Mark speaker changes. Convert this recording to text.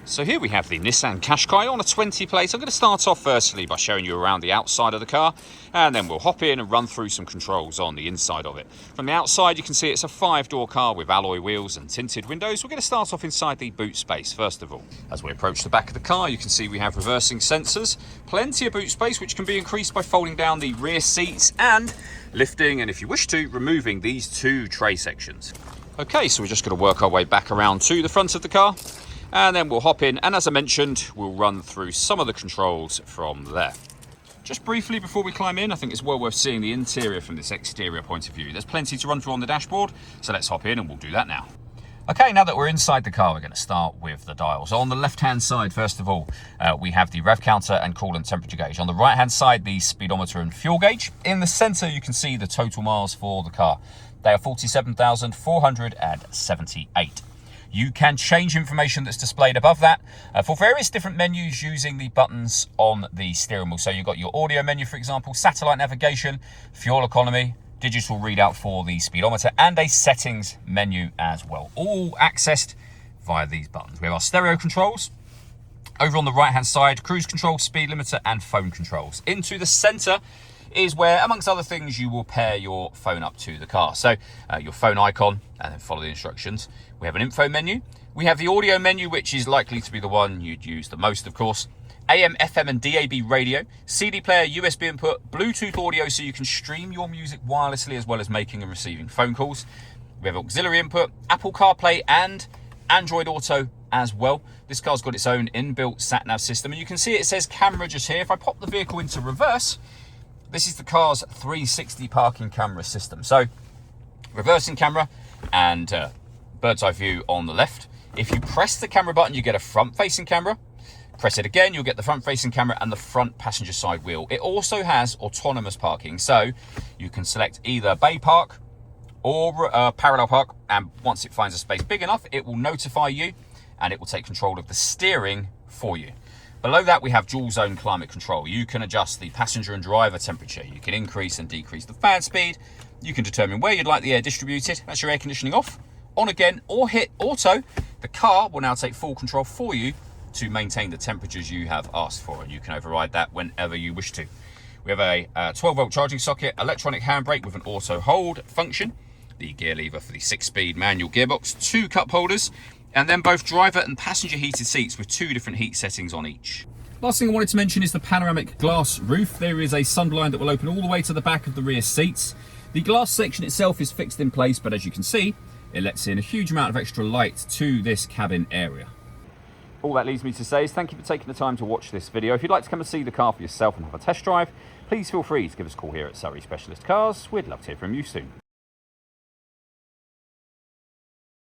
Speaker 1: So here we have the Nissan Qashqai on a 20 plate. I'm going to start off firstly by showing you around the outside of the car, and then we'll hop in and run through some controls on the inside of it. From the outside you can see it's a 5-door car with alloy wheels and tinted windows. We're going to start off inside the boot space first of all. As we approach the back of the car you can see we have reversing sensors, plenty of boot space which can be increased by folding down the rear seats and lifting, and if you wish to, removing these 2 tray sections. Okay, so we're just going to work our way back around to the front of the car, and then we'll hop in, and as I mentioned, we'll run through some of the controls from there. Just briefly before we climb in, I think it's well worth seeing the interior from this exterior point of view. There's plenty to run through on the dashboard, so let's hop in and we'll do that now. Okay, now that we're inside the car, we're going to start with the dials. On the left-hand side, first of all, we have the rev counter and coolant temperature gauge. On the right-hand side, the speedometer and fuel gauge. In the centre, you can see the total miles for the car. They are 47,478. You can change information that's displayed above that for various different menus using the buttons on the steering wheel. So you've got your audio menu, for example, satellite navigation, fuel economy, digital readout for the speedometer, and a settings menu as well, all accessed via these buttons. We have our stereo controls. Over on the right hand side, cruise control, speed limiter and phone controls. Into the center is where, amongst other things, you will pair your phone up to the car. So your phone icon, and then follow the instructions. We have an info menu. We have the audio menu, which is likely to be the one you'd use the most, of course. AM, FM and DAB radio, CD player, USB input, Bluetooth audio so you can stream your music wirelessly as well as making and receiving phone calls. We have auxiliary input, Apple CarPlay and Android Auto as well. This car's got its own inbuilt sat-nav system, and you can see it says camera just here. If I pop the vehicle into reverse, this is the car's 360 parking camera system. So reversing camera and bird's eye view on the left. If you press the camera button, you get a front-facing camera. Press it again, you'll get the front-facing camera and the front passenger side wheel. It also has autonomous parking, so you can select either bay park or parallel park, and once it finds a space big enough, it will notify you and it will take control of the steering for you. Below that, we have dual zone climate control. You can adjust the passenger and driver temperature. You can increase and decrease the fan speed. You can determine where you'd like the air distributed. That's your air conditioning off, on again, or hit auto. The car will now take full control for you to maintain the temperatures you have asked for, and you can override that whenever you wish to. We have a 12-volt charging socket, electronic handbrake with an auto hold function, the gear lever for the 6-speed manual gearbox, 2 cup holders, and then both driver and passenger heated seats with 2 different heat settings on each. Last thing I wanted to mention is the panoramic glass roof. There is a sunblind that will open all the way to the back of the rear seats. The glass section itself is fixed in place, but as you can see, it lets in a huge amount of extra light to this cabin area. All that leaves me to say is thank you for taking the time to watch this video. If you'd like to come and see the car for yourself and have a test drive, please feel free to give us a call here at Surrey Specialist Cars. We'd love to hear from you soon.